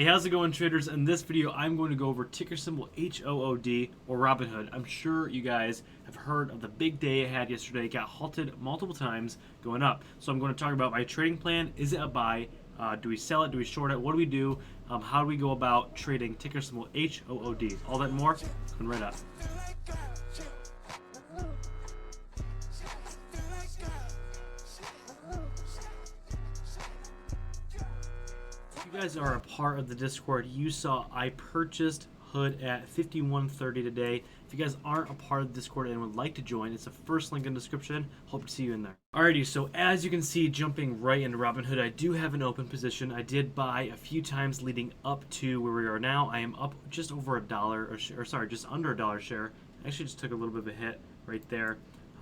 Hey, how's it going, traders? In this video, I'm going to go over ticker symbol HOOD or Robinhood. I'm sure you guys have heard of the big day it had yesterday. It got halted multiple times going up. So I'm going to talk about my trading plan. Is it a buy? Do we sell it? Do we short it? What do we do? How do we go about trading ticker symbol HOOD? All that and more coming right up. If you guys are a part of the Discord, you saw I purchased Hood at 51.30 today. If you guys aren't a part of the Discord and would like to join, it's the first link in the description. Hope to see you in there. Alrighty, so as you can see, jumping right into Robinhood, I do have an open position. I did buy a few times leading up to where we are now. I am up just over a dollar, just under a dollar share. I actually just took a little bit of a hit right there.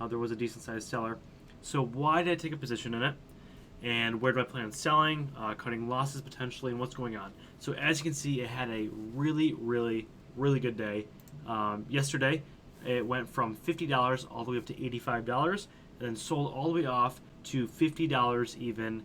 There was a decent sized seller. So why did I take a position in it? And where do I plan on selling, cutting losses potentially, and what's going on. So as you can see, it had a really good day. Yesterday, it went from $50 all the way up to $85, and then sold all the way off to $50 even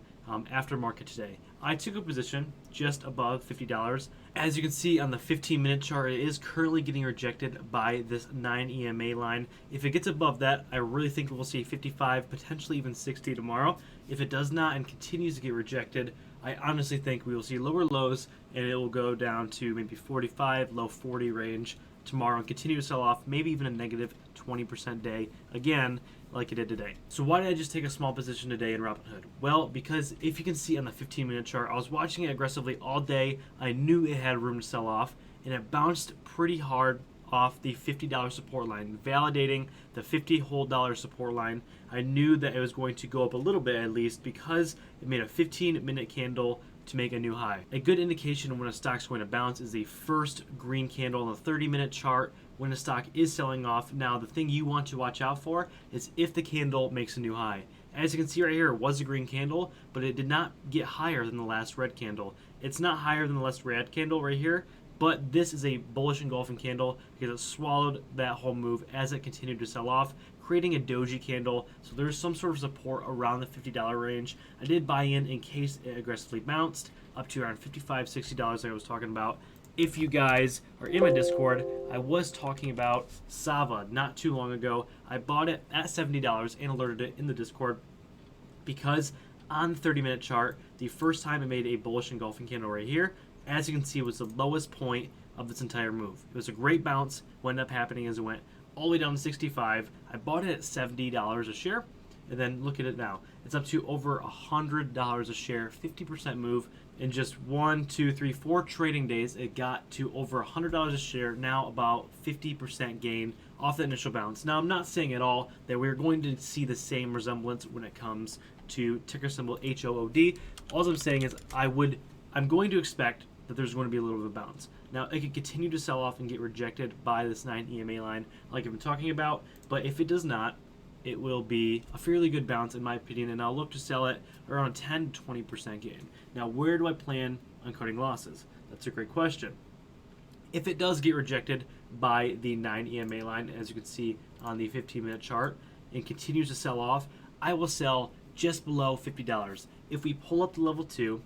after market today. I took a position just above $50. As you can see on the 15-minute chart, it is currently getting rejected by this 9 EMA line. If it gets above that, I really think we'll see 55, potentially even 60 tomorrow. If it does not and continues to get rejected, I honestly think we will see lower lows and it will go down to maybe 45, low 40 range tomorrow and continue to sell off, maybe even a negative 20% day again like it did today. So why did I just take a small position today in Robinhood? Well, because if you can see on the 15-minute chart, I was watching it aggressively all day. I knew it had room to sell off, and it bounced pretty hard off the $50 support line, validating the $50 whole support line. I knew that it was going to go up a little bit at least because it made a 15-minute candle to make a new high. A good indication of when a stock's going to bounce is the first green candle on the 30-minute chart when a stock is selling off. Now, the thing you want to watch out for is if the candle makes a new high. As you can see right here, it was a green candle, but it did not get higher than the last red candle. It's not higher than the last red candle right here, but this is a bullish engulfing candle because it swallowed that whole move as it continued to sell off, creating a doji candle. So there's some sort of support around the $50 range. I did buy in case it aggressively bounced up to around $55, $60 like I was talking about. If you guys are in my Discord, I was talking about Sava not too long ago. I bought it at $70 and alerted it in the Discord because on the 30-minute chart, the first time it made a bullish engulfing candle right here, as you can see, was the lowest point of this entire move. It was a great bounce. What ended up happening is it went all the way down to 65. I bought it at $70 a share, and then look at it now. It's up to over $100 a share, 50% move. In just 1, 2, 3, 4 trading days, it got to over $100 a share, now about 50% gain off the initial bounce. Now, I'm not saying at all that we're going to see the same resemblance when it comes to ticker symbol HOOD. All I'm saying is I'm going to expect that there's going to be a little bit of a bounce. Now, it could continue to sell off and get rejected by this 9 EMA line like I've been talking about, but if it does not, it will be a fairly good bounce in my opinion, and I'll look to sell it around a 10 to 20% gain. Now, where do I plan on cutting losses? That's a great question. If it does get rejected by the 9 EMA line, as you can see on the 15-minute chart, and continues to sell off, I will sell just below $50. If we pull up to level 2,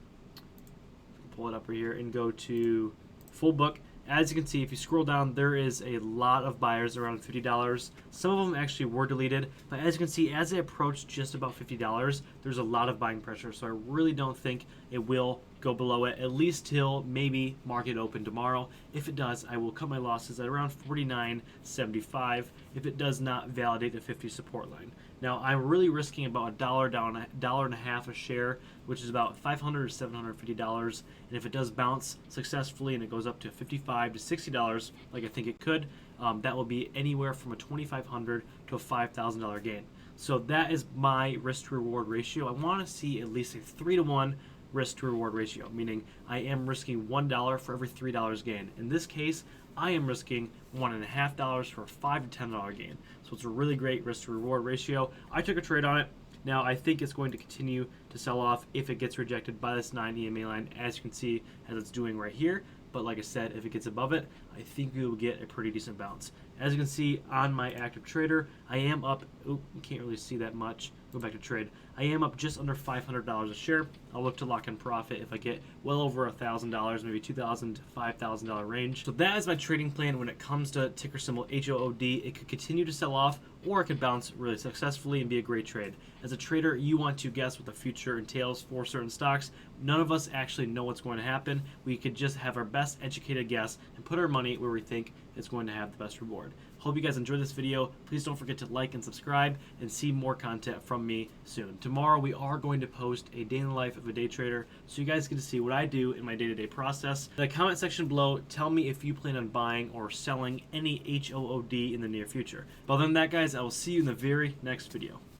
pull it up right here and go to full book, as you can see, if you scroll down, there is a lot of buyers around $50. Some of them actually were deleted, but as you can see, as it approached just about $50, there's a lot of buying pressure. So I really don't think it will go below it, at least till maybe market open tomorrow. If it does, I will cut my losses at around $49.75 if it does not validate the 50 support line. Now, I'm really risking about $1 down, $1.50 a share, which is about $500 to $750. And if it does bounce successfully and it goes up to $55 to $60, like I think it could, that will be anywhere from a $2,500 to a $5,000 gain. So that is my risk to reward ratio. I want to see at least a 3-to-1 risk to reward ratio, meaning I am risking $1 for every $3 gain. In this case, I am risking $1.50 for a $5 to $10 gain. So it's a really great risk to reward ratio. I took a trade on it. Now, I think it's going to continue to sell off if it gets rejected by this 9 EMA line, as you can see, as it's doing right here. But like I said, if it gets above it, I think we will get a pretty decent bounce. As you can see on my active trader, I am up, you can't really see that much. Go back to trade. I am up just under $500 a share. I'll look to lock in profit if I get well over $1,000, maybe $2,000 to $5,000 range. So that is my trading plan when it comes to ticker symbol HOOD. It could continue to sell off, or it could bounce really successfully and be a great trade. As a trader, you want to guess what the future entails for certain stocks. None of us actually know what's going to happen. We could just have our best educated guess and put our money where we think it's going to have the best reward. Hope you guys enjoyed this video. Please don't forget to like and subscribe and see more content from me soon. Tomorrow we are going to post a day in the life of a day trader, so you guys get to see what I do in my day-to-day process. In the comment section below, tell me if you plan on buying or selling any HOOD in the near future. But other than that, guys, I will see you in the very next video.